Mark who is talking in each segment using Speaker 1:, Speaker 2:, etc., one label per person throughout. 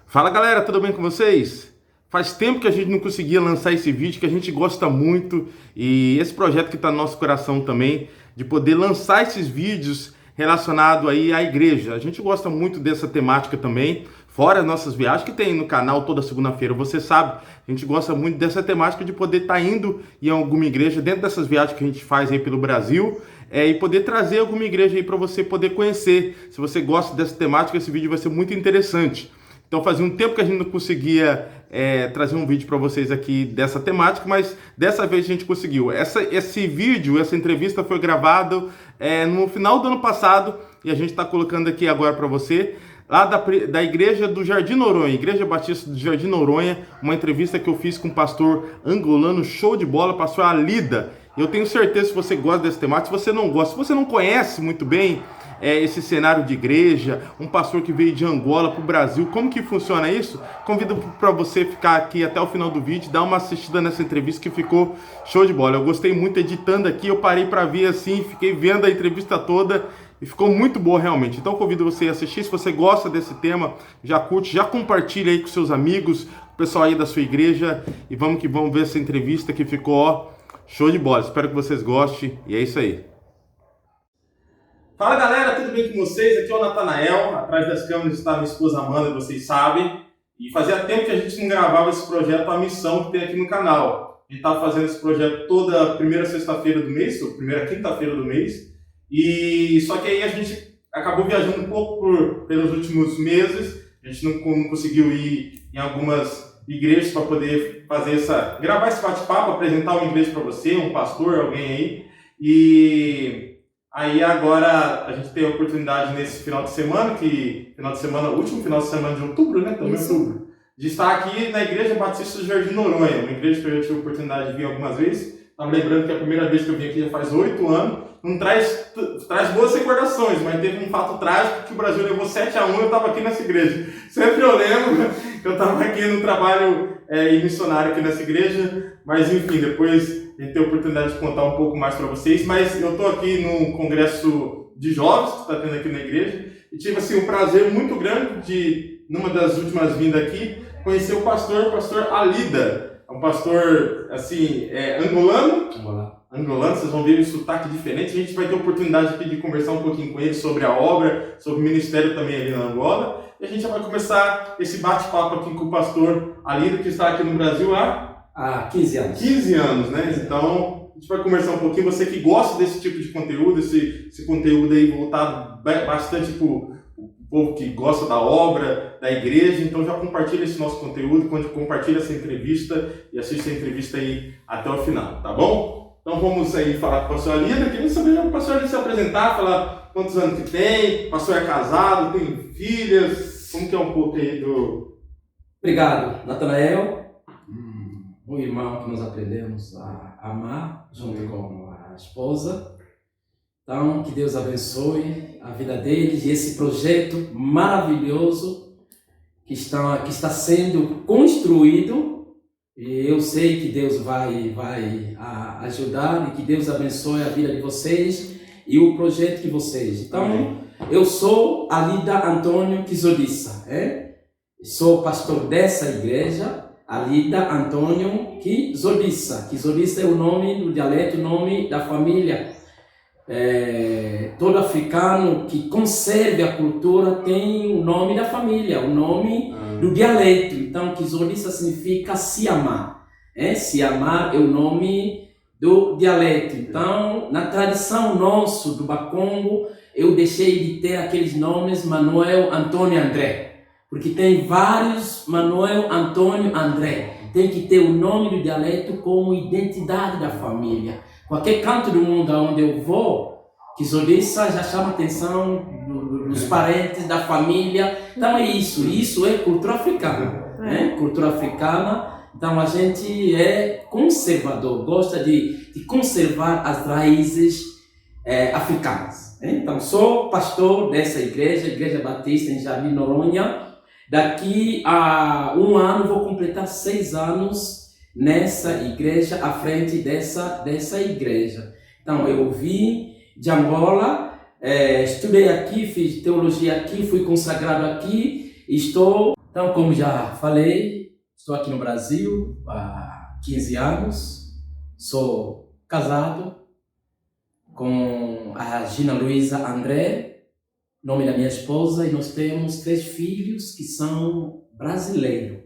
Speaker 1: Fala galera, tudo bem com vocês? Faz tempo que a gente não conseguia lançar esse vídeo que a gente gosta muito e esse projeto que está no nosso coração também, de poder lançar esses vídeos relacionados aí à igreja. A gente gosta muito dessa temática também, fora as nossas viagens que tem no canal toda segunda-feira, você sabe, a gente gosta muito dessa temática de poder estar indo em alguma igreja dentro dessas viagens que a gente faz aí pelo Brasil. E poder trazer alguma igreja aí para você poder conhecer. Se você gosta dessa temática, esse vídeo vai ser muito interessante. Então fazia um tempo que a gente não conseguia trazer um vídeo para vocês aqui dessa temática, mas dessa vez a gente conseguiu. Esse vídeo, essa entrevista foi gravada no final do ano passado e a gente está colocando aqui agora para você, lá da igreja do Jardim Noronha, Igreja Batista do Jardim Noronha, uma entrevista que eu fiz com o pastor angolano, show de bola, pastor Alida. Eu tenho certeza, se você gosta desse temática, se você não gosta, se você não conhece muito bem esse cenário de igreja, um pastor que veio de Angola para o Brasil, como que funciona isso? Convido para você ficar aqui até o final do vídeo, dar uma assistida nessa entrevista que ficou show de bola. Eu gostei muito editando aqui, eu parei para ver assim, fiquei vendo a entrevista toda e ficou muito boa realmente. Então convido você a assistir, se você gosta desse tema, já curte, já compartilha aí com seus amigos, o pessoal aí da sua igreja e vamos que vamos ver essa entrevista que ficou show de bola. Espero que vocês gostem e é isso aí. Fala galera, tudo bem com vocês? Aqui é o Natanael, atrás das câmeras está minha esposa Amanda, vocês sabem. E fazia tempo que a gente não gravava esse projeto, a missão que tem aqui no canal. A gente estava fazendo esse projeto toda primeira sexta-feira do mês, ou primeira quinta-feira do mês. E só que aí a gente acabou viajando um pouco pelos últimos meses. A gente não conseguiu ir em algumas igrejas para poder gravar esse bate-papo, apresentar uma igreja para você, um pastor, alguém aí. E aí agora a gente tem a oportunidade nesse final de semana, último final de semana de outubro, né? Também outubro, de estar aqui na Igreja Batista do Jardim Noronha, uma igreja que eu já tive a oportunidade de vir algumas vezes. Estava lembrando que a primeira vez que eu vim aqui já faz 8 anos. Não traz boas recordações, mas teve um fato trágico que o Brasil levou 7-1 e eu estava aqui nessa igreja. Sempre eu lembro que eu estava aqui no trabalho missionário aqui nessa igreja, mas enfim, depois a gente tem a oportunidade de contar um pouco mais para vocês. Mas eu estou aqui no congresso de jovens que está tendo aqui na igreja e tive assim, um prazer muito grande de, numa das últimas vindas aqui, conhecer o pastor Alida. É um pastor assim, angolano. Angolano, vocês vão ver um sotaque diferente. A gente vai ter a oportunidade aqui de conversar um pouquinho com ele sobre a obra, sobre o ministério também ali na Angola. E a gente já vai começar esse bate-papo aqui com o pastor Alida, que está aqui no Brasil há 15 anos. 15 anos, né? Então, a gente vai conversar um pouquinho. Você que gosta desse tipo de conteúdo, esse conteúdo aí voltado bastante para o povo que gosta da obra, da igreja, então já compartilha esse nosso conteúdo, compartilha essa entrevista e assiste a entrevista aí até o final, tá bom? Então vamos aí falar com o pastor Alida, queria saber o pastor Alida se apresentar, falar quantos anos que tem, o pastor é casado, tem filhas, como que é um pouco aí do...
Speaker 2: Obrigado, Natanael, um irmão que nós aprendemos a amar, junto com a esposa. Então, que Deus abençoe a vida deles e esse projeto maravilhoso que está sendo construído. E eu sei que Deus vai ajudar e que Deus abençoe a vida de vocês e o projeto de vocês. Então, eu sou Alida Antônio Kizolissa, sou pastor dessa igreja, Alida Antônio Kizolissa. Kizolissa é o nome do dialeto, o nome da família. Todo africano que conserve a cultura tem o nome da família, o nome do dialeto. Então, Kizolissa significa se amar. Se amar é o nome do dialeto. Então, na tradição nossa do Bakongo, eu deixei de ter aqueles nomes Manuel, Antônio, André. Porque tem vários Manuel, Antônio, André. Tem que ter o nome do dialeto como identidade da família. Qualquer canto do mundo onde eu vou, Kizolissa já chama a atenção dos parentes, da família. Então é isso é cultura africana. Cultura africana. Então a gente é conservador, gosta de conservar as raízes africanas. Então sou pastor dessa igreja, Igreja Batista em Jardim Noronha. Daqui a 1 ano vou completar 6 anos nessa igreja, à frente dessa igreja. Então, eu vim de Angola, estudei aqui, fiz teologia aqui, fui consagrado aqui, estou Então, como já falei, estou aqui no Brasil há 15 anos, sou casado com a Gina Luiza André, nome da minha esposa, e nós temos 3 filhos que são brasileiros.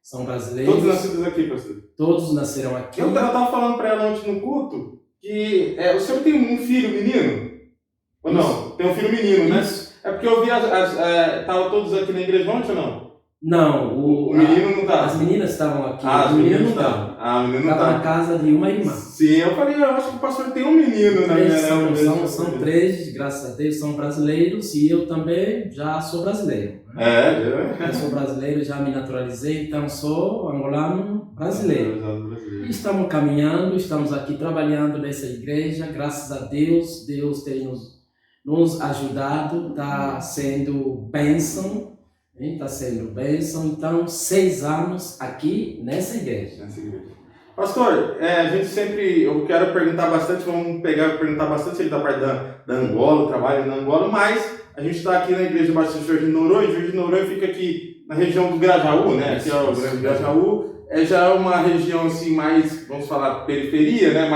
Speaker 2: São brasileiros.
Speaker 1: Todos nascidos aqui, pastor?
Speaker 2: Todos nasceram aqui.
Speaker 1: Eu estava falando para ela ontem no culto que o senhor tem um filho menino? Ou não? Tem um filho menino, né?
Speaker 2: Isso.
Speaker 1: É porque eu vi estavam todos aqui na igreja ontem ou não?
Speaker 2: Não,
Speaker 1: O menino não estava.
Speaker 2: As meninas estavam aqui.
Speaker 1: Ah,
Speaker 2: o menino não estava.
Speaker 1: Ah, o menino não
Speaker 2: Estava
Speaker 1: estava.
Speaker 2: na casa de uma irmã.
Speaker 1: Sim, eu falei, eu acho que o pastor tem um menino na minha
Speaker 2: São 3, graças a Deus, são brasileiros e eu também já sou brasileiro. Eu sou brasileiro, já me naturalizei, então sou angolano brasileiro. E estamos caminhando, estamos aqui trabalhando nessa igreja, graças a Deus, Deus tem nos ajudado, está sendo bênção. Está sendo bênção, então 6 anos aqui nessa igreja.
Speaker 1: Pastor, a gente sempre, eu quero perguntar bastante, perguntar bastante da parte da Angola, o trabalho na Angola, mas a gente está aqui na igreja Batista Jorge Noronha, e Jorge Noronha fica aqui na região do Grajaú, né? Aqui é o Grande Grajaú, já é uma região assim mais, vamos falar, periferia, né?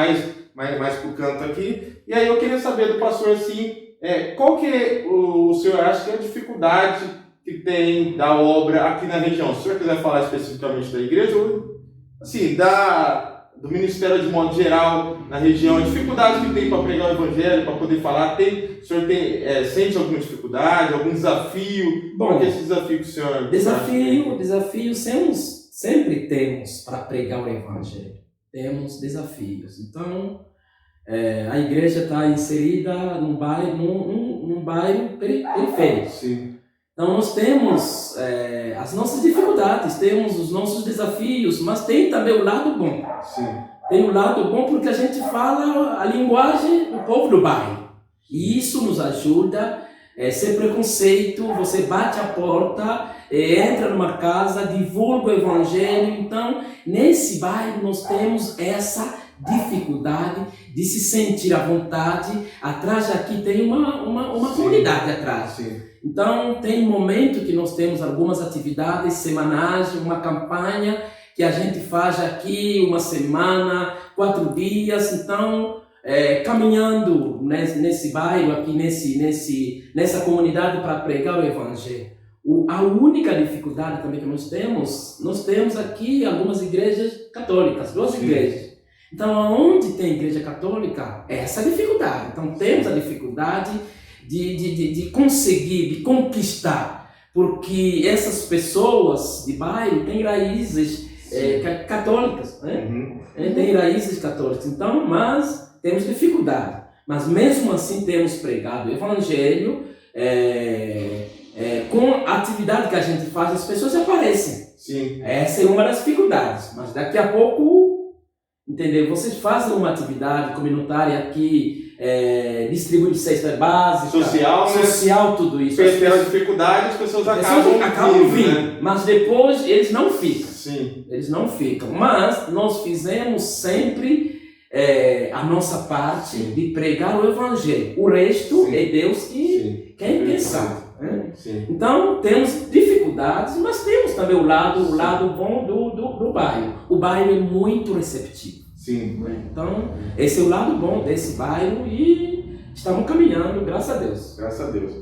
Speaker 1: Mais pro canto aqui. E aí eu queria saber do pastor assim, qual que o senhor acha que é a dificuldade que tem da obra aqui na região? Se o senhor quiser falar especificamente da igreja, ou assim, do ministério de modo geral na região, a dificuldade que tem para pregar o evangelho, para poder falar, o senhor sente alguma dificuldade, algum desafio?
Speaker 2: Bom,
Speaker 1: qual é esse desafio que o senhor...
Speaker 2: Desafio sempre temos para pregar o evangelho. Temos desafios. Então, a igreja está inserida num bairro periférico.
Speaker 1: Sim.
Speaker 2: Então nós temos as nossas dificuldades, temos os nossos desafios, mas tem também o lado bom.
Speaker 1: Sim.
Speaker 2: Tem o lado bom porque a gente fala a linguagem do povo do bairro. E isso nos ajuda, sem preconceito, você bate a porta, entra numa casa, divulga o evangelho. Então, nesse bairro nós temos essa dificuldade de se sentir à vontade. Atrás aqui tem uma comunidade atrás.
Speaker 1: Sim.
Speaker 2: Então, tem momento que nós temos algumas atividades semanais, uma campanha que a gente faz aqui, uma semana, 4 dias. Então, caminhando nesse bairro, aqui nessa comunidade para pregar o evangelho. A única dificuldade também que nós temos aqui algumas igrejas católicas, 2 igrejas. Então, onde tem igreja católica, é essa dificuldade. Então, temos a dificuldade de conseguir, de conquistar, porque essas pessoas de bairro têm raízes católicas, né? Tem raízes católicas. Então, mas temos dificuldade. Mas mesmo assim temos pregado o evangelho, com a atividade que a gente faz, as pessoas aparecem.
Speaker 1: Sim.
Speaker 2: Essa é uma das dificuldades. Mas daqui a pouco, entendeu? Vocês fazem uma atividade comunitária aqui, distribuindo cesta básica, social, tudo isso.
Speaker 1: Pela dificuldade, as pessoas acabam
Speaker 2: vindo,
Speaker 1: né?
Speaker 2: Mas depois eles não ficam.
Speaker 1: Sim.
Speaker 2: Eles não ficam. Mas nós fizemos sempre a nossa parte de pregar o evangelho. O resto é Deus quem sabe. Né? Então temos dificuldades, mas temos também o lado bom do bairro. O bairro é muito receptivo.
Speaker 1: Sim.
Speaker 2: Então, esse é o lado bom desse bairro e estamos caminhando, graças a Deus.
Speaker 1: Graças a Deus.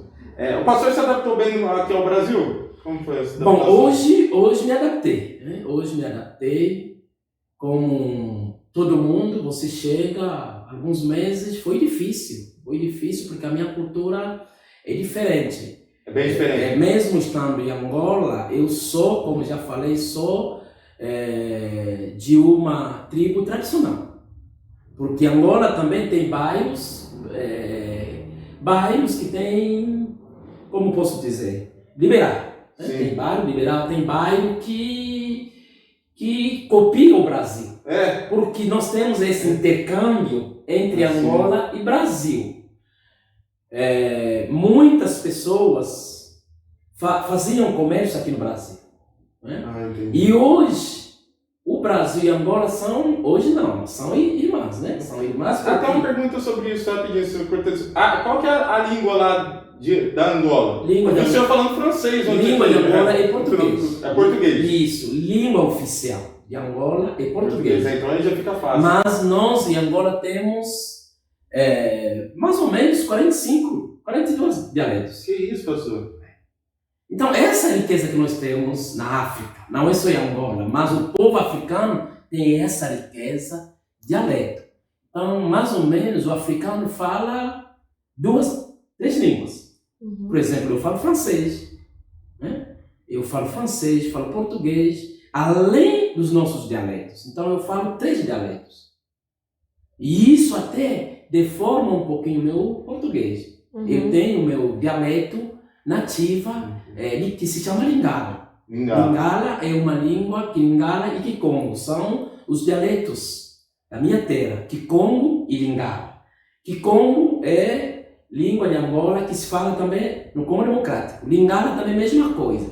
Speaker 1: O pastor se adaptou bem aqui ao Brasil? Como foi essa adaptação?
Speaker 2: Bom, hoje me adaptei. Né? Hoje me adaptei. Como todo mundo, você chega, alguns meses, foi difícil. Foi difícil porque a minha cultura é diferente.
Speaker 1: É bem diferente.
Speaker 2: Mesmo estando em Angola, eu sou, como já falei, de uma tribo tradicional, porque Angola também tem bairros que tem, como posso dizer, liberal. Né? Tem bairro liberal, tem bairro que copia o Brasil, porque nós temos esse intercâmbio entre Angola e Brasil. Muitas pessoas faziam comércio aqui no Brasil. Né? E hoje, o Brasil e Angola são irmãs, né? São irmãs.
Speaker 1: Até uma pergunta sobre isso, rapidinho, qual que é a língua lá da Angola?
Speaker 2: O
Speaker 1: senhor falando francês.
Speaker 2: Língua de Angola é português.
Speaker 1: português.
Speaker 2: Isso, língua oficial de Angola é português.
Speaker 1: Então aí já fica fácil.
Speaker 2: Mas nós em Angola temos mais ou menos 45, 42 dialetos.
Speaker 1: Que isso, pastor?
Speaker 2: Então, essa riqueza que nós temos na África, não é só em Angola, mas o povo africano tem essa riqueza de dialeto. Então, mais ou menos, o africano fala 2, 3 línguas. Por exemplo, eu falo francês, né? Eu falo francês, falo português, além dos nossos dialetos. Então, eu falo 3 dialetos. E isso até deforma um pouquinho o meu português. Eu tenho o meu dialeto nativa, que se chama Lingala. Lingala é uma língua que Lingala e Kikongo são os dialetos da minha terra, Kikongo e Lingala. Kikongo é língua de Angola que se fala também no Congo Democrático. Lingala também é a mesma coisa.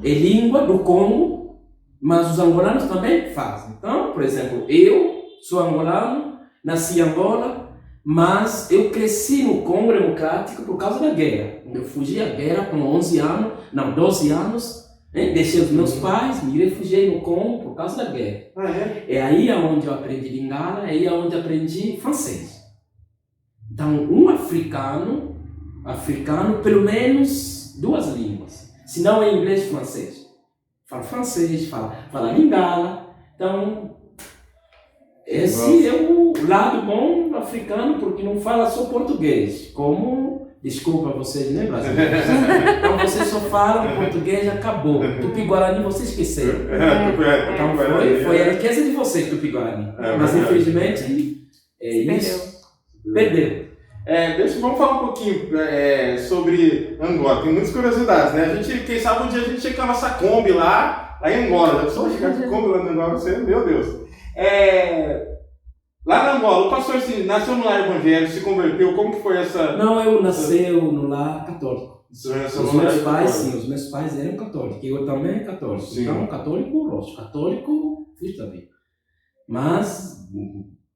Speaker 2: É língua do Congo, mas os angolanos também fazem. Então, por exemplo, eu sou angolano, nasci em Angola, mas eu cresci no Congo Democrático por causa da guerra. Eu fugi à guerra com 12 anos, né? Deixei os meus pais, me refugiei no Congo por causa da guerra. É aí onde eu aprendi Lingala, é aí onde eu aprendi francês. Então, um africano, pelo menos 2 línguas. Se não é inglês e francês. Fala francês, fala Lingala. Então, esse é o lado bom do africano, porque não fala só português. Desculpa vocês, né, brasileiros? Então vocês só falam português, acabou. Tupi-Guarani vocês esqueceram. Então foi a riqueza de vocês, Tupi-Guarani. Mas infelizmente, isso perdeu.
Speaker 1: Vamos falar um pouquinho sobre Angola. Tem muitas curiosidades, né? Quem sabe um dia a gente chega com a nossa Kombi lá em Angola. Só chegar com a Kombi lá em Angola, meu Deus. Lá na Angola, o pastor nasceu no lar evangélico, se converteu, como que foi essa...
Speaker 2: Não, eu nasci no lar católico.
Speaker 1: Os
Speaker 2: meus pais eram católicos, eu também católico.
Speaker 1: Sim.
Speaker 2: Então, católico rosto, católico fiz também. Mas,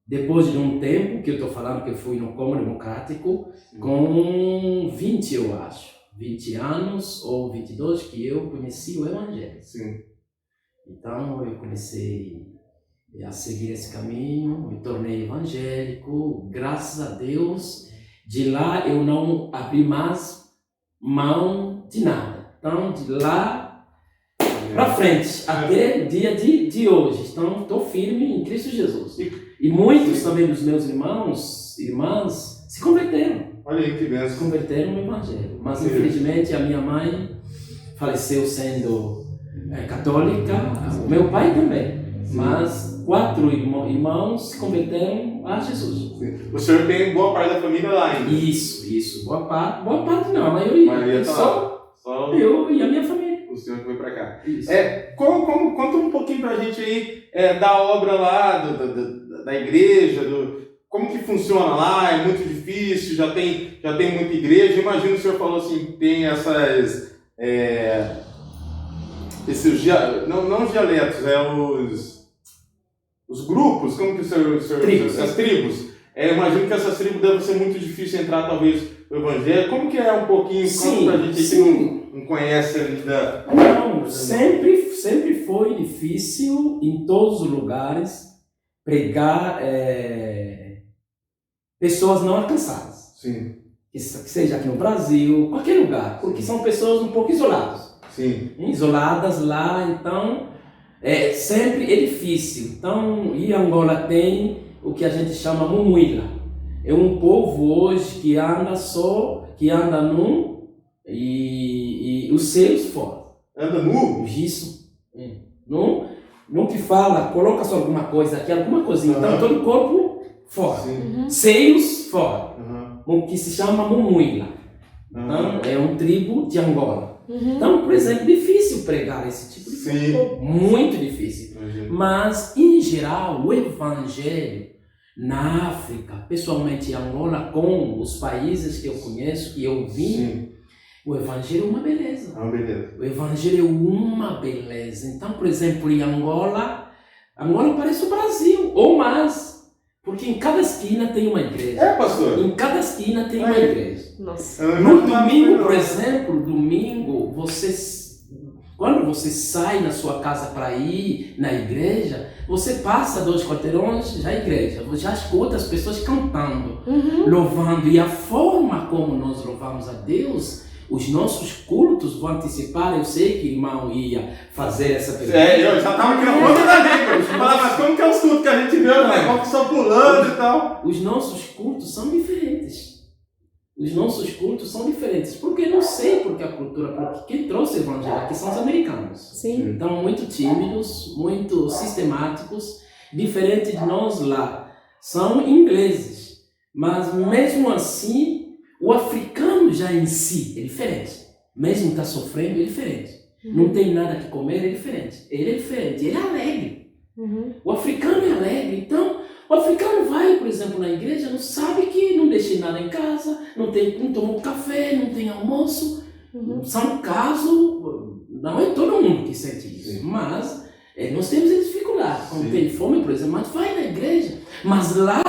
Speaker 2: depois de um tempo, que eu estou falando que eu fui no Congo Democrático, com 20 eu acho, 20 anos ou 22, que eu conheci o Evangelho.
Speaker 1: Sim.
Speaker 2: Então, eu comecei a seguir esse caminho, me tornei evangélico, graças a Deus. De lá eu não abri mais mão de nada. Então, de lá para frente, até o dia de hoje. Então, estou firme em Cristo Jesus. E muitos também dos meus irmãs, se converteram.
Speaker 1: Olha aí que bênção.
Speaker 2: Se converteram no evangelho. Mas, infelizmente, a minha mãe faleceu sendo católica, o meu pai também. Mas 4 irmãos se converteram a Jesus.
Speaker 1: Sim. O senhor tem boa parte da família lá ainda?
Speaker 2: Isso. Boa parte não, a maioria. Só eu e a minha família.
Speaker 1: O senhor que foi para cá.
Speaker 2: Isso.
Speaker 1: Conta um pouquinho pra gente aí da obra lá, da igreja, como que funciona lá, é muito difícil, já tem muita igreja. Imagino que o senhor falou assim, tem esses não os dialetos, os grupos, como que o senhor...
Speaker 2: Tribos.
Speaker 1: As tribos. Imagino que essas tribos devem ser muito difícil entrar, talvez, no evangelho. Como que é um pouquinho, conta pra gente que não conhece ainda...
Speaker 2: Não, sempre foi difícil, em todos os lugares, pregar pessoas não alcançadas.
Speaker 1: Sim.
Speaker 2: Que seja aqui no Brasil, qualquer lugar, porque são pessoas um pouco isoladas.
Speaker 1: Sim.
Speaker 2: Isoladas lá, então... sempre é difícil. Então, em Angola tem o que a gente chama mumuila. É um povo hoje que anda nu e os seios fora.
Speaker 1: Anda nu?
Speaker 2: Isso. Não que fala, coloca só alguma coisa aqui, alguma coisinha. Então, todo o corpo fora. Seios fora. O que se chama mumuila. Então, é um tribo de Angola. Então, por exemplo, difícil pregar esse tipo de coisa. Muito difícil. Mas, em geral, o evangelho na África, pessoalmente em Angola, com os países que eu conheço, que eu vi, o evangelho é uma beleza.
Speaker 1: É uma beleza.
Speaker 2: O evangelho é uma beleza. Então, por exemplo, em Angola parece o Brasil, ou mais. Porque em cada esquina tem uma igreja.
Speaker 1: Pastor?
Speaker 2: Em cada esquina tem uma igreja.
Speaker 3: Nossa.
Speaker 2: No domingo, por exemplo, você Quando você sai na sua casa para ir na igreja, você passa 2 quarteirões, já é igreja, você já escuta as pessoas cantando, louvando. E a forma como nós louvamos a Deus, os nossos cultos vão antecipar. Eu sei que o irmão ia fazer essa pergunta.
Speaker 1: Eu já estava aqui na ponta da língua. Falar, mas como que é os cultos que a gente vê, né? Como que são pulando e tal?
Speaker 2: Os nossos cultos são diferentes. Os nossos cultos são diferentes, porque não sei porque a cultura, porque quem trouxe o evangelho aqui são os americanos.
Speaker 3: Sim.
Speaker 2: Então, muito tímidos, muito sistemáticos, diferente de nós lá. São ingleses, mas mesmo assim, o africano já em si é diferente. Mesmo está sofrendo, é diferente. Não tem nada que comer, é diferente. Ele é diferente, ele é alegre. O africano é alegre, então o africano vai, por exemplo, na igreja, não sabe que não deixei nada em casa, não tomou café, não tem almoço. São casos, não é todo mundo que sente isso, mas nós temos essa dificuldade. Quando tem fome, por exemplo, mas vai na igreja. Mas lá,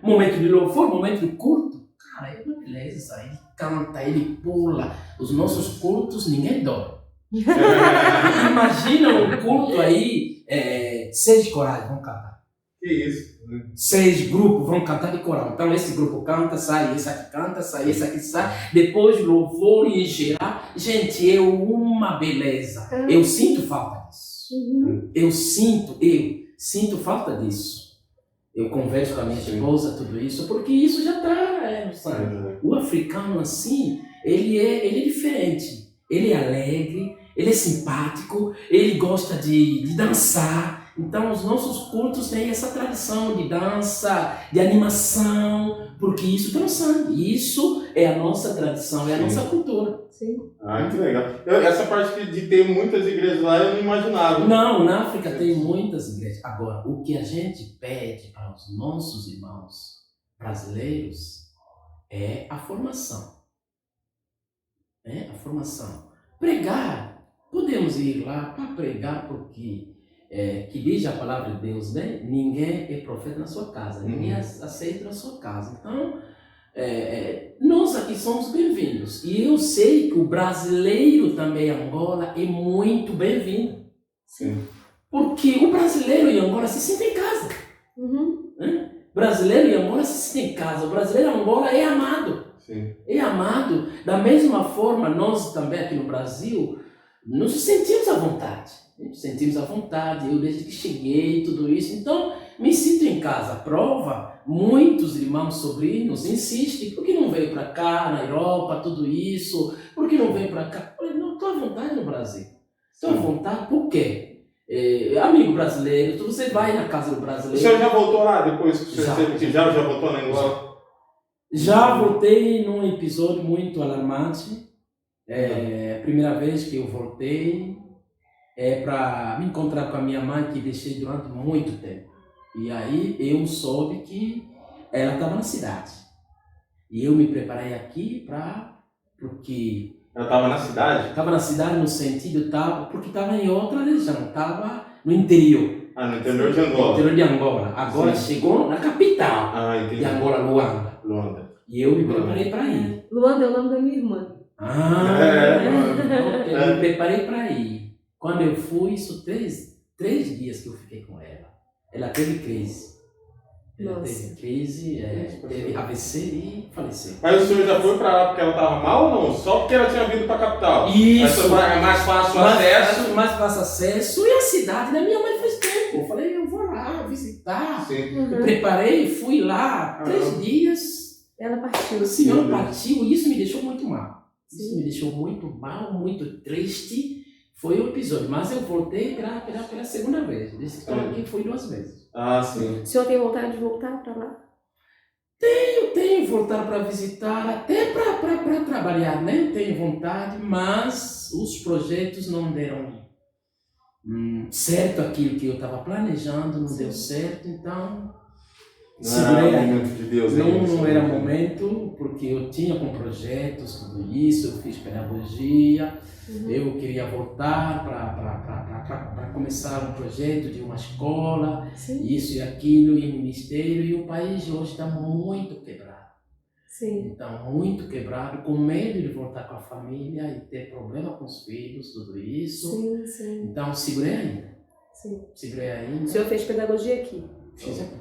Speaker 2: momento de louvor, momento de culto, cara, é uma beleza, ele canta, ele pula. Os nossos cultos, ninguém dorme. Imagina um culto aí, 6 corais vão cantar.
Speaker 1: Que isso?
Speaker 2: 6 grupos vão cantar de coral. Então esse grupo canta, sai, esse aqui canta, sai, esse aqui sai. Depois louvor em geral. Gente, é uma beleza. Eu sinto falta disso. Eu sinto falta disso. Eu converso com a minha esposa, tudo isso, porque isso já está no sangue. O africano assim, ele é diferente. Ele é alegre, ele é simpático, ele gosta de dançar. Então, os nossos cultos têm essa tradição de dança, de animação, porque isso está no sangue. Isso é a nossa tradição, é a nossa cultura.
Speaker 3: Sim.
Speaker 1: Ah, que legal. Essa parte de ter muitas igrejas lá, eu não imaginava.
Speaker 2: Não, na África tem muitas igrejas. Agora, o que a gente pede para os nossos irmãos brasileiros é a formação. A formação. Pregar. Podemos ir lá para pregar porque... que diz a palavra de Deus, né? Ninguém é profeta na sua casa, ninguém aceita na sua casa. Então, nós aqui somos bem-vindos. E eu sei que o brasileiro também em Angola é muito bem-vindo.
Speaker 1: Sim.
Speaker 2: Porque o brasileiro em Angola se sente em casa. O brasileiro em Angola se sente em casa. O brasileiro em Angola é amado.
Speaker 1: Sim.
Speaker 2: É amado. Da mesma forma, nós também aqui no Brasil, nos sentimos à vontade. Sentimos à vontade, eu desde que cheguei, tudo isso, então me sinto em casa. Prova, muitos irmãos, sobrinhos insistem, por que não veio para cá, na Europa, tudo isso, por que não veio para cá? Eu falei, não, estou à vontade no Brasil, estou à vontade, por quê? Amigo brasileiro, você vai na casa do brasileiro.
Speaker 1: O senhor já voltou lá depois que o senhor já voltou na Angola?
Speaker 2: Já voltei num episódio muito alarmante, a primeira vez que eu voltei, para me encontrar com a minha mãe, que deixei durante muito tempo. E aí eu soube que ela estava na cidade. E eu me preparei aqui porque...
Speaker 1: Ela estava na cidade?
Speaker 2: Estava na cidade no sentido, porque estava em outra região, estava no interior.
Speaker 1: No interior de Angola.
Speaker 2: No interior de Angola. Agora chegou na capital de Angola, Luanda. E eu me preparei para ir.
Speaker 3: Luanda é o nome da minha irmã.
Speaker 2: Eu me preparei para ir. Quando eu fui, isso 3 dias que eu fiquei com ela. Ela teve crise. Teve AVC e faleceu.
Speaker 1: Mas o senhor já foi para lá porque ela estava mal ou não? Só porque ela tinha vindo para a capital?
Speaker 2: Isso.
Speaker 1: É mais fácil o acesso?
Speaker 2: Mais fácil acesso. E a cidade da minha mãe faz tempo. Eu falei, eu vou lá visitar.
Speaker 1: Sim.
Speaker 2: Eu preparei, fui lá. 3 dias.
Speaker 3: Ela partiu.
Speaker 2: O senhor partiu e isso me deixou muito mal. Isso me deixou muito mal, muito triste. Foi um episódio, mas eu voltei pela segunda vez. Desde que estou aqui, foi 2 vezes.
Speaker 1: Sim.
Speaker 3: O senhor tem vontade de voltar para lá?
Speaker 2: Tenho voltar para visitar, até para trabalhar, né? Tenho vontade, mas os projetos não deram certo aquilo que eu estava planejando, não deu certo, então...
Speaker 1: Não era momento de Deus.
Speaker 2: Não era momento, porque eu tinha com projetos, tudo isso, eu fiz pedagogia, eu queria voltar para começar um projeto de uma escola, isso e aquilo, e ministério, e o país hoje está muito quebrado.
Speaker 3: Sim.
Speaker 2: Então, muito quebrado, com medo de voltar com a família e ter problema com os filhos, tudo isso.
Speaker 3: Sim, sim.
Speaker 2: Então, segurei ainda.
Speaker 3: Sim.
Speaker 2: Segurei
Speaker 3: O
Speaker 2: ainda.
Speaker 3: senhor fez pedagogia aqui.
Speaker 2: Fiz aqui.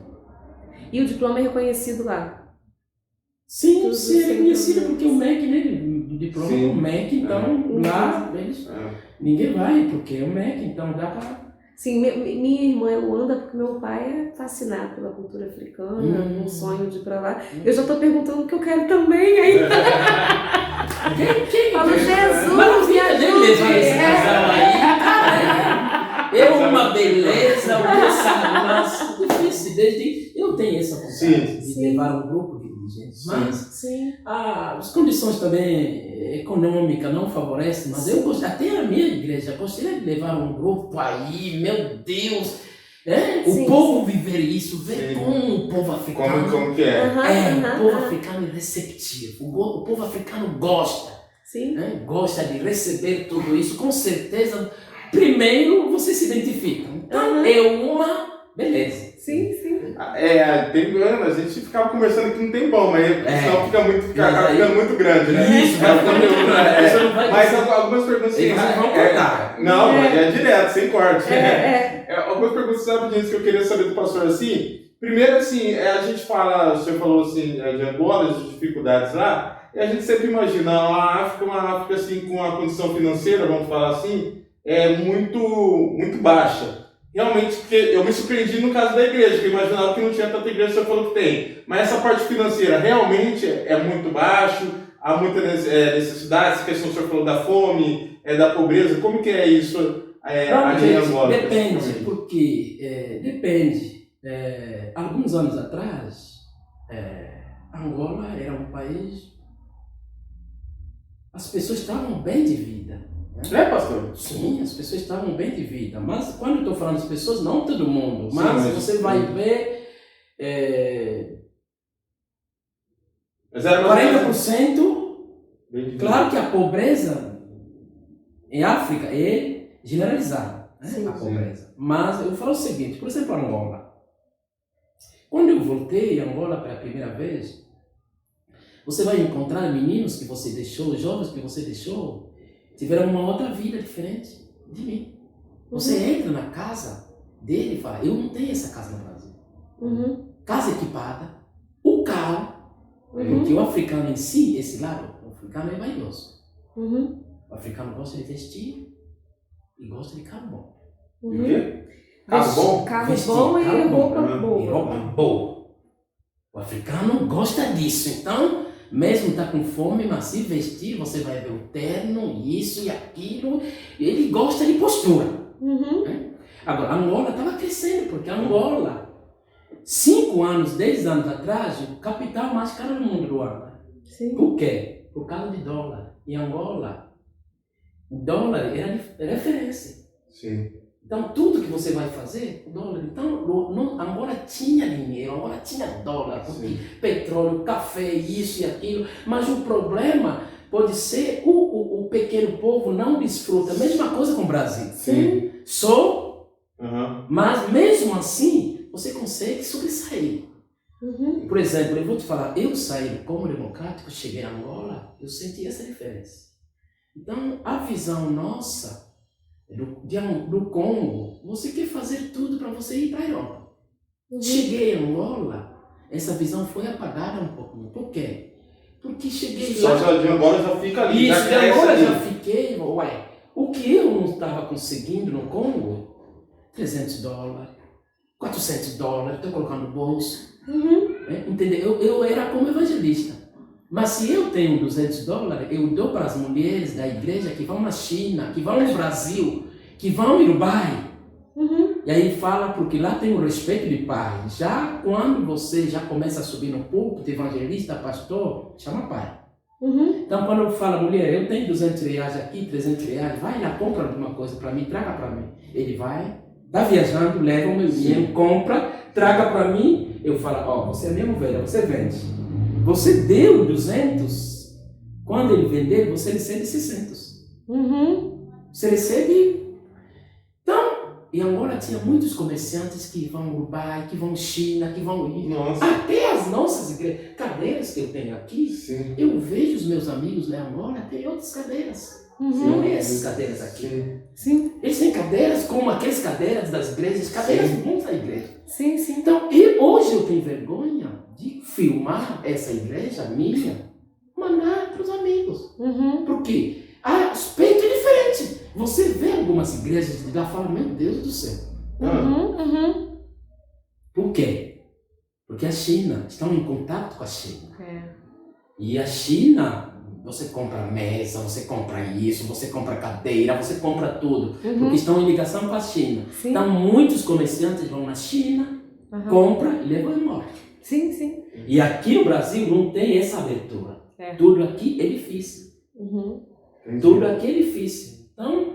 Speaker 3: E o diploma é reconhecido lá?
Speaker 2: Sim,
Speaker 3: Tudo
Speaker 2: sim, é
Speaker 3: sem
Speaker 2: reconhecido
Speaker 3: problemas.
Speaker 2: porque o MEC, né? O diploma
Speaker 1: Sim.
Speaker 2: do MEC, então lá eles,
Speaker 1: É.
Speaker 2: ninguém vai, porque é o MEC, então dá para.
Speaker 3: Sim, minha irmã é Luanda porque meu pai é fascinado pela cultura africana, com um sonho de ir pra lá. Eu já tô perguntando o que eu quero também, aí
Speaker 2: Quem
Speaker 3: falo, Jesus,
Speaker 2: maravilha,
Speaker 3: me
Speaker 2: deve levar
Speaker 3: ajude.
Speaker 2: esse casal aí, cara. É uma beleza, mas difícil, desde eu tenho essa vontade
Speaker 1: Sim.
Speaker 2: de
Speaker 3: Sim.
Speaker 2: levar um grupo de dirigentes, mas
Speaker 3: Sim,
Speaker 2: as condições também econômicas não favorecem, mas eu gosto, até a minha igreja gostaria de levar um grupo aí, meu Deus, o
Speaker 3: Sim,
Speaker 2: povo viver isso, ver
Speaker 1: Sim.
Speaker 2: como o povo africano
Speaker 1: Como que é?
Speaker 3: aham,
Speaker 2: o povo africano é receptivo, o povo africano gosta,
Speaker 3: sim,
Speaker 2: gosta de receber tudo isso, com certeza. Primeiro você se identifica, então
Speaker 3: Aham.
Speaker 2: é uma beleza.
Speaker 3: sim, sim.
Speaker 1: Tem ano, a gente ficava conversando que não tem bom, mas senão acaba
Speaker 2: aí-
Speaker 1: ficando muito grande, né?
Speaker 2: Isso, vai ficar muito grande. Você não vai
Speaker 1: Mas
Speaker 2: conseguir.
Speaker 1: algumas perguntas
Speaker 2: Eles vão cortar.
Speaker 1: Não, mas é direto, sem corte.
Speaker 3: É.
Speaker 1: Algumas perguntas rapidinhas que eu queria saber do pastor assim. Primeiro, assim, a gente fala, o senhor falou assim, de Angola, as dificuldades lá, e a gente sempre imagina uma África assim, com a condição financeira, vamos falar assim, muito baixa. Realmente, porque eu me surpreendi no caso da igreja, que eu imaginava que não tinha tanta igreja, o senhor falou que tem. Mas essa parte financeira realmente é muito baixo, há muita necessidade, essa questão que o senhor falou da fome, da pobreza, como que é isso ali em Angola?
Speaker 2: Depende, porque depende. Alguns anos atrás, Angola era um país. As pessoas estavam bem de vida. Né?
Speaker 1: Pastor?
Speaker 2: Sim, as pessoas estavam bem de vida. Mas quando eu estou falando das pessoas, não todo mundo. Mas você vai ver
Speaker 1: Mas era mais
Speaker 2: 40%.
Speaker 1: bem de vida.
Speaker 2: Claro que a pobreza em África é generalizada, né?
Speaker 3: Sim.
Speaker 2: A pobreza. Mas eu falo o seguinte, por exemplo, Angola. Quando eu voltei a Angola pela primeira vez, você vai encontrar meninos que você deixou, jovens que você deixou, tiveram uma outra vida diferente de mim. Você entra na casa dele e fala, eu não tenho essa casa no Brasil.
Speaker 3: Uhum.
Speaker 2: Casa equipada, o carro,
Speaker 3: Uhum.
Speaker 2: porque o africano em si, esse lado, o africano é vaidoso.
Speaker 3: Uhum.
Speaker 2: O africano gosta de vestir e gosta de carro bom.
Speaker 1: O
Speaker 3: Uhum.
Speaker 1: quê? Carro bom?
Speaker 3: Carro
Speaker 2: Vestir,
Speaker 3: bom e
Speaker 2: carro bom.
Speaker 3: roupa
Speaker 1: Uhum.
Speaker 2: E
Speaker 3: boa.
Speaker 2: roupa boa. O africano gosta disso. Então, mesmo tá com fome, mas se vestir, você vai ver o terno, isso e aquilo. Ele gosta de postura.
Speaker 3: Uhum.
Speaker 2: Agora, Angola estava crescendo, porque Angola, 5 anos, 10 anos atrás, o capital mais caro do mundo, Luanda.
Speaker 3: Sim.
Speaker 2: Por quê? Por causa de dólar. Em Angola, o dólar era referência.
Speaker 1: Sim.
Speaker 2: Então, tudo que você vai fazer, o dólar. Então, Angola tinha dinheiro, Angola tinha dólar, porque
Speaker 1: Sim.
Speaker 2: petróleo, café, isso e aquilo. Mas o problema pode ser o pequeno povo não desfruta. Mesma coisa com o Brasil.
Speaker 1: Sim. Uhum.
Speaker 2: Mas mesmo assim, você consegue sobressair.
Speaker 3: Uhum.
Speaker 2: Por exemplo, eu vou te falar, eu saí do Congo Democrático, cheguei a Angola, eu senti essa diferença. Então, a visão nossa do Congo, você quer fazer tudo para você ir para a Europa.
Speaker 3: Uhum.
Speaker 2: Cheguei em Angola, essa visão foi apagada um pouquinho. Por quê? Porque cheguei
Speaker 1: Só
Speaker 2: lá...
Speaker 1: de Angola já fica ali.
Speaker 2: Isso,
Speaker 1: já
Speaker 2: de
Speaker 1: cresce
Speaker 2: Angola
Speaker 1: ali.
Speaker 2: já fiquei, o que eu não estava conseguindo no Congo, $300, $400, estou colocando no bolso.
Speaker 3: Uhum.
Speaker 2: Entendeu? Eu era como evangelista. Mas se eu tenho $200, eu dou para as mulheres da igreja que vão na China, que vão no Brasil, que vão em Dubai.
Speaker 3: Uhum.
Speaker 2: E aí fala, porque lá tem o respeito de pai. Já quando você já começa a subir no púlpito, evangelista, pastor, chama pai.
Speaker 3: Uhum.
Speaker 2: Então quando eu falo, mulher, eu tenho R$200 aqui, R$300, vai lá, compra alguma coisa para mim, traga para mim. Ele vai, tá viajando, leva o meu dinheiro, compra, traga para mim. Eu falo, você é minha ovelha, você vende. Você deu 200, quando ele vender, você recebe 600.
Speaker 3: Uhum.
Speaker 2: Você recebe. Então, em Angola tinha muitos comerciantes que vão ao Dubai, que vão à China, que vão ir.
Speaker 1: Nossa.
Speaker 2: Até as nossas cadeiras que eu tenho aqui,
Speaker 1: Sim.
Speaker 2: eu vejo os meus amigos lá em Angola, tem outras cadeiras.
Speaker 3: Uhum.
Speaker 2: Não é essas cadeiras aqui.
Speaker 1: Sim.
Speaker 3: Sim,
Speaker 2: Eles têm cadeiras como aquelas cadeiras das igrejas, cadeiras bons da igreja.
Speaker 3: sim, sim.
Speaker 2: Então, hoje eu tenho vergonha de filmar essa igreja minha, mandar para os amigos.
Speaker 3: Uhum.
Speaker 2: Por quê? Aspecto é diferente. Você vê algumas igrejas de lá e fala, meu Deus do céu.
Speaker 3: Uhum. Uhum.
Speaker 2: Por quê? Porque a China, estão em contato com a China.
Speaker 3: É.
Speaker 2: E a China, você compra mesa, você compra isso, você compra cadeira, você compra tudo. Porque
Speaker 3: Uhum.
Speaker 2: estão em ligação com a China.
Speaker 3: Sim.
Speaker 2: Então, muitos comerciantes vão na China,
Speaker 3: Uhum.
Speaker 2: compram e levam embora.
Speaker 3: Sim, sim.
Speaker 2: E aqui no Brasil não tem essa abertura.
Speaker 3: É.
Speaker 2: Tudo aqui é difícil.
Speaker 3: Uhum.
Speaker 2: Tudo aqui é difícil. Então,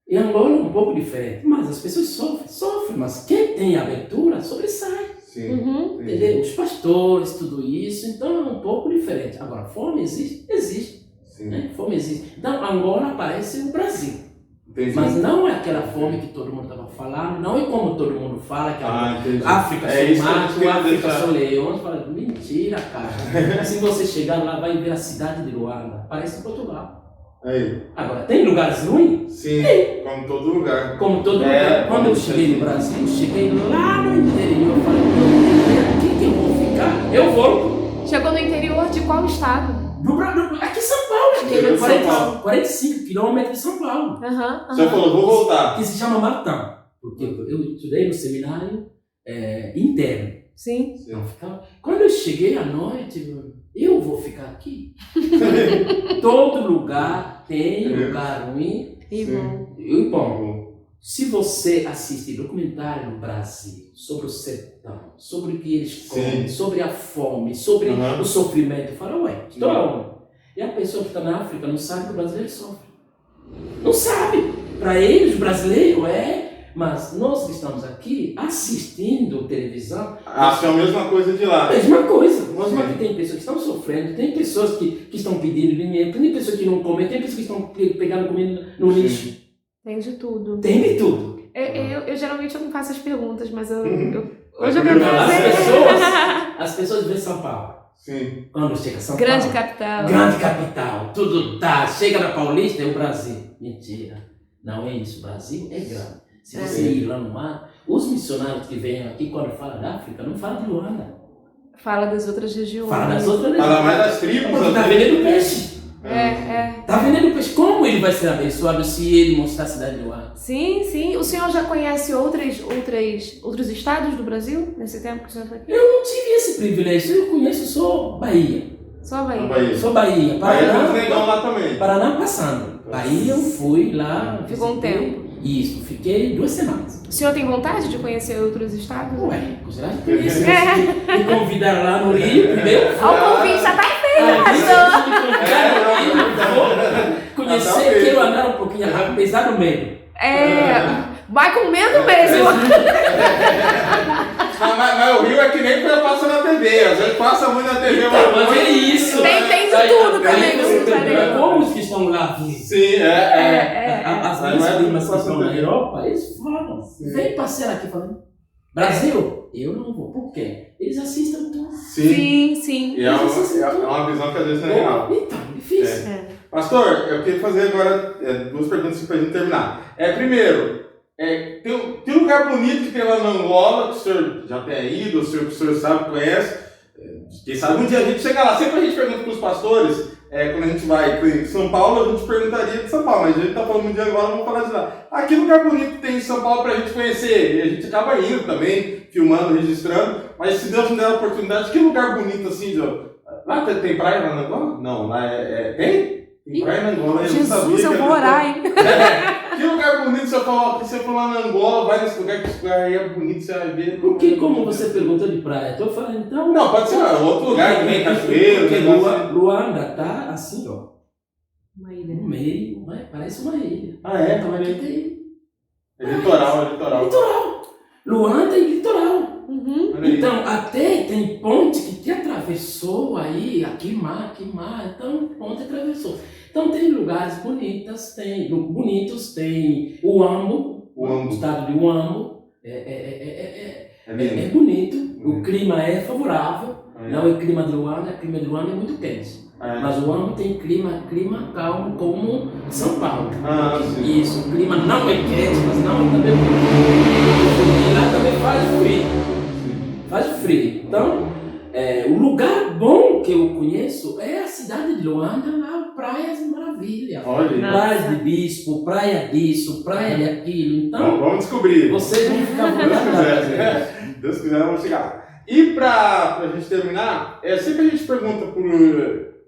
Speaker 2: em Angola é um pouco diferente. Mas as pessoas sofrem. Mas quem tem abertura sobressai.
Speaker 1: Sim.
Speaker 3: Uhum.
Speaker 2: Entendeu? Os pastores, tudo isso. Então é um pouco diferente. Agora, fome existe? Existe.
Speaker 1: Sim.
Speaker 2: Né? Fome existe. Então, Angola parece o Brasil.
Speaker 1: Entendi.
Speaker 2: Mas não é aquela fome que todo mundo estava falando. Não é como todo mundo fala, que
Speaker 1: entendi.
Speaker 2: África
Speaker 1: É
Speaker 2: são
Speaker 1: isso que eu
Speaker 2: matos,
Speaker 1: queria
Speaker 2: África
Speaker 1: deixar.
Speaker 2: são leões. Fala, mentira, cara. Se você chegar lá, vai ver a cidade de Luanda. Parece Portugal.
Speaker 1: Aí.
Speaker 2: Agora, tem lugares ruins?
Speaker 1: Sim, como todo lugar.
Speaker 2: Como todo
Speaker 1: É,
Speaker 2: lugar. Quando eu cheguei no Brasil, cheguei lá no interior. Eu falei, é aqui que eu vou ficar. Eu vou.
Speaker 3: Chegou no interior de qual estado?
Speaker 2: Aqui em São Paulo.
Speaker 1: Interior de São Paulo.
Speaker 2: 45 quilômetros de São Paulo.
Speaker 3: Aham.
Speaker 1: Você falou, vou voltar.
Speaker 2: Que se chama Matã. Porque eu estudei no seminário interno.
Speaker 3: Sim.
Speaker 2: Não ficava. Quando eu cheguei à noite, eu vou ficar aqui. Todo lugar tem lugar ruim.
Speaker 3: E bom.
Speaker 2: E bom, se você assiste documentário no Brasil sobre o sertão, sobre o que eles comem, sobre a fome, sobre o sofrimento, fala, ué, estou aonde? E a pessoa que está na África não sabe que o brasileiro sofre. Não sabe. Para eles, o brasileiro mas nós que estamos aqui assistindo televisão.
Speaker 1: Acho que é a mesma coisa de lá.
Speaker 2: A mesma coisa. Nós aqui tem pessoas que estão sofrendo, tem pessoas que estão pedindo dinheiro, tem pessoas que não comem, tem pessoas que estão pegando comida no lixo.
Speaker 3: Tem de tudo.
Speaker 2: Tem de tudo.
Speaker 3: Eu geralmente eu não faço as perguntas, mas hoje
Speaker 1: Mas
Speaker 3: eu quero
Speaker 1: as
Speaker 3: fazer.
Speaker 2: As pessoas vêm São Paulo.
Speaker 1: Sim.
Speaker 2: Quando chega São
Speaker 3: Grande
Speaker 2: Paulo.
Speaker 3: capital.
Speaker 2: Grande capital. Tudo tá. Chega na Paulista, é o Brasil. Mentira. Não é isso. O Brasil é grande. Se você ir lá no mar, os missionários que vêm aqui, quando falam da África, não falam de Luanda.
Speaker 3: Fala das outras regiões.
Speaker 2: Fala das outras regiões.
Speaker 1: Fala mais das tribos.
Speaker 2: Porque tá vendendo peixe.
Speaker 3: É.
Speaker 2: Tá vendendo peixe. Como ele vai ser abençoado se ele mostrar a cidade de Luanda?
Speaker 3: Sim, sim. O senhor já conhece outros estados do Brasil nesse tempo que o senhor está aqui?
Speaker 2: Eu não tive esse privilégio. Eu conheço só Bahia.
Speaker 3: Só a Bahia.
Speaker 1: Bahia.
Speaker 2: Só Bahia.
Speaker 1: Bahia tem uns negão lá também.
Speaker 2: Paraná passando. Bahia eu fui lá.
Speaker 3: Ficou um
Speaker 2: visitei.
Speaker 3: tempo.
Speaker 2: Isso, fiquei 2 semanas.
Speaker 3: O senhor tem vontade de conhecer outros estados?
Speaker 2: Ué, será que conhece? Me convidaram lá no Rio, primeiro.
Speaker 3: O convite já tá feito, pastor.
Speaker 2: Conhecer, quero andar um pouquinho, apesar do medo.
Speaker 3: Vai com medo mesmo.
Speaker 1: Mas o Rio é que nem passa na TV. Às vezes passa muito na TV.
Speaker 2: Então, mas é isso.
Speaker 3: Tem de tudo também no Rio de Janeiro.
Speaker 2: Como os que estão lá,
Speaker 1: Sim,
Speaker 2: as minhas primas que estão na Europa, eles falam, vem passear aqui falando, Brasil, eu não vou. Por quê? Eles assistem tudo.
Speaker 3: Sim.
Speaker 1: E é uma visão que às vezes não é real.
Speaker 2: Então, difícil.
Speaker 1: Pastor, eu queria fazer agora 2 perguntas para a gente terminar. Primeiro, tem um lugar bonito que tem lá na Angola, que o senhor já tem ido, o senhor sabe, conhece. Quem sabe um dia a gente chega lá. Sempre a gente pergunta para os pastores, quando a gente vai para São Paulo, a gente perguntaria de São Paulo, mas a gente está falando um dia agora, vamos falar de lá. Que lugar bonito tem em São Paulo para a gente conhecer? E a gente acaba indo também, filmando, registrando, mas se Deus nos der a oportunidade, que lugar bonito assim, lá tem praia na Angola? Não, lá tem? Tem praia na Angola, eu não sabia.
Speaker 3: Jesus, eu vou orar, hein?
Speaker 1: Que lugar bonito você falou, que você for lá na Angola, vai nesse lugar, que esse lugar aí é bonito, você vai ver.
Speaker 2: Porque como você perguntou de praia, estou falando então...
Speaker 1: Não, pode ser outro lugar também, cachoeiro.
Speaker 2: Porque Luanda tá assim, ó.
Speaker 3: Uma ilha.
Speaker 2: No meio, parece uma ilha.
Speaker 1: Então
Speaker 2: aqui tem...
Speaker 1: É litoral.
Speaker 2: Litoral. Luanda é litoral.
Speaker 3: Uhum.
Speaker 2: Então, até tem ponte que te atravessou aí, aqui mar, então ponte atravessou. Então tem lugares bonitos, tem o Uambo O estado de Uambo é bonito, o clima é favorável, não é o clima de Luanda, o clima de Luanda é muito quente. Mas o Uambo tem clima calmo como São Paulo. Isso, o clima não é quente, mas não é também muito frio. E lá também faz frio. Então, o lugar bom que eu conheço é a cidade de Luanda, lá, praias maravilha. Praia de Bispo, praia disso, praia de aquilo. Então,
Speaker 1: vamos descobrir.
Speaker 2: Vocês vão ficar vontade.
Speaker 1: Deus quiser, vamos chegar. E pra gente terminar, sempre a gente pergunta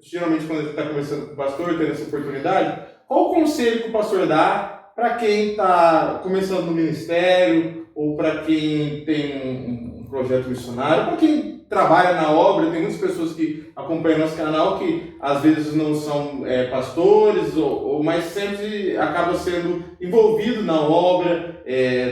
Speaker 1: geralmente quando a gente está conversando com o pastor, tendo essa oportunidade, qual o conselho que o pastor dá para quem está começando no ministério, ou para quem tem um projeto missionário, para quem trabalha na obra? Tem muitas pessoas que acompanham nosso canal que às vezes não são pastores, mas sempre acabam sendo envolvido na obra,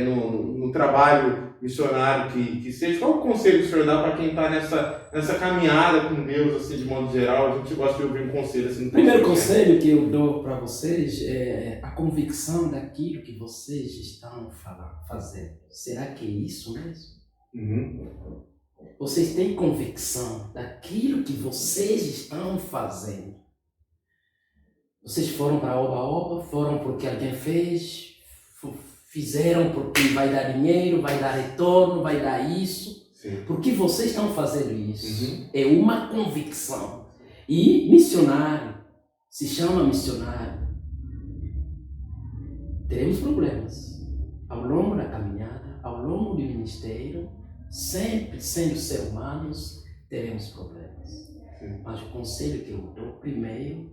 Speaker 1: no trabalho missionário que seja. Qual o conselho que o senhor dá para quem está nessa caminhada com Deus, assim, de modo geral? A gente gosta de ouvir um conselho assim.
Speaker 2: O primeiro conselho que eu dou para vocês é a convicção daquilo que vocês estão fazendo. Será que é isso mesmo? Vocês têm convicção daquilo que vocês estão fazendo? Vocês foram para a Oba-Oba, foram porque alguém fez, fizeram porque vai dar dinheiro, vai dar retorno, vai dar isso.
Speaker 1: Sim.
Speaker 2: Porque vocês estão fazendo isso. É uma convicção. E missionário, se chama missionário. Teremos problemas ao longo da caminhada, ao longo do ministério. Sempre sendo ser humanos, teremos problemas.
Speaker 1: Sim.
Speaker 2: Mas o conselho que eu dou, primeiro,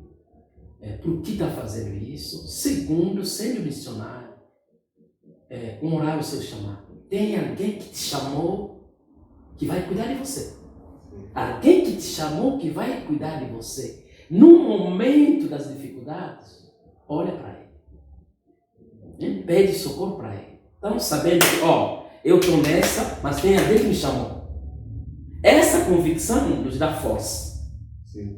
Speaker 2: é por que está fazendo isso. Segundo, sendo missionário, honrar o seu chamado. Tem alguém que te chamou que vai cuidar de você. Alguém que te chamou que vai cuidar de você. No momento das dificuldades, olha para ele. Pede socorro para ele. Então, sabendo que, eu estou nessa, mas tem alguém que me chamou. Essa convicção nos dá força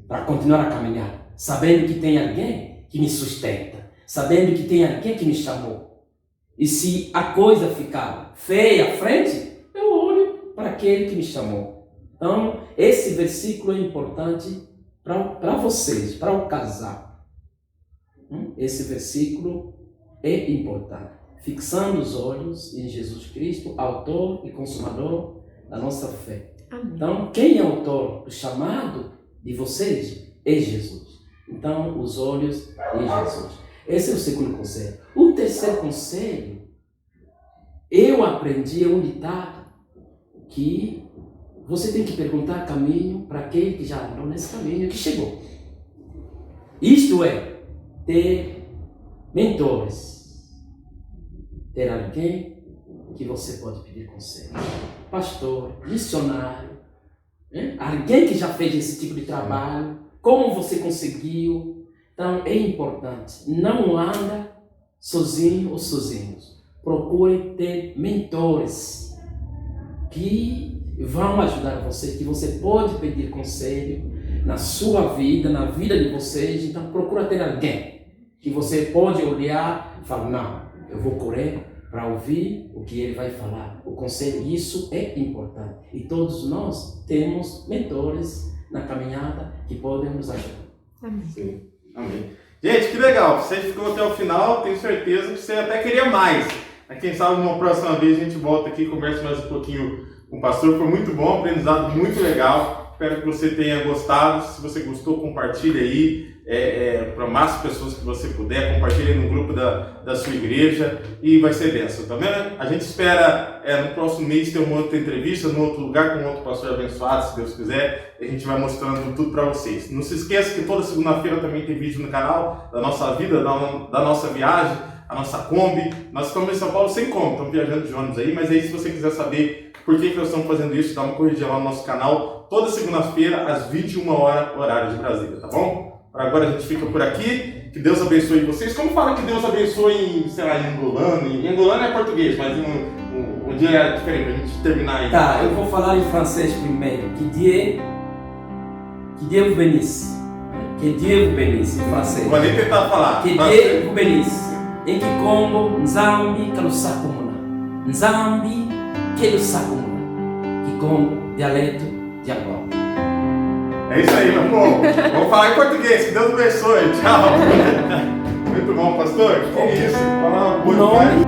Speaker 2: para continuar a caminhar. Sabendo que tem alguém que me sustenta. Sabendo que tem alguém que me chamou. E se a coisa ficar feia à frente, eu olho para aquele que me chamou. Então, esse versículo é importante para vocês, para o casal. Esse versículo é importante. Fixando os olhos em Jesus Cristo, autor e consumador da nossa fé.
Speaker 3: Amém.
Speaker 2: Então, quem é o autor do chamado de vocês é Jesus. Então, os olhos em Jesus. Esse é o segundo conselho. O terceiro conselho, eu aprendi um ditado que você tem que perguntar caminho para aquele que já andou nesse caminho, que chegou. Isto é, ter mentores. Ter alguém que você pode pedir conselho. Pastor, missionário, alguém que já fez esse tipo de trabalho, como você conseguiu. Então é importante, não anda sozinho ou sozinhos. Procure ter mentores que vão ajudar você, que você pode pedir conselho na sua vida, na vida de vocês. Então procura ter alguém que você pode olhar e falar, não, eu vou correr para ouvir o que ele vai falar. O conselho, isso é importante. E todos nós temos mentores na caminhada que podem nos ajudar.
Speaker 3: Amém.
Speaker 1: Sim. Amém. Gente, que legal. Você ficou até o final, tenho certeza que você até queria mais. Quem sabe numa próxima vez a gente volta aqui e conversa mais um pouquinho com o pastor. Foi muito bom, aprendizado muito legal. Espero que você tenha gostado. Se você gostou, compartilhe aí para mais pessoas que você puder. Compartilhe no grupo da sua igreja e vai ser bênção, tá vendo? A gente espera no próximo mês ter uma outra entrevista, num outro lugar, com outro pastor abençoado, se Deus quiser. A gente vai mostrando tudo para vocês. Não se esqueça que toda segunda-feira também tem vídeo no canal da nossa vida, da nossa viagem, a nossa Kombi. Nós estamos em São Paulo sem Kombi, estamos viajando de ônibus aí, mas aí se você quiser saber por que nós estamos fazendo isso, dá uma corridinha lá no nosso canal, toda segunda-feira, às 21 horas, horário de Brasília, tá bom? Agora a gente fica por aqui, que Deus abençoe vocês. Como fala que Deus abençoe em angolano? Em angolano é português, mas um dia é diferente, pra gente terminar aí.
Speaker 2: Tá, eu vou falar em francês primeiro. Que Dieu vous bénisse. Que Dieu vous bénisse, em francês.
Speaker 1: Vou nem tentar falar.
Speaker 2: Que Dieu vous bénisse. em Kikongo, Nzambi, Kalusakumuna. Nzambi, Kelusakumuna. Kikongo, dialeto de Angola.
Speaker 1: É isso aí, meu povo. Vamos falar em português. Que Deus abençoe. Tchau. Muito bom, pastor. Que isso? Fala uma boa
Speaker 2: O nome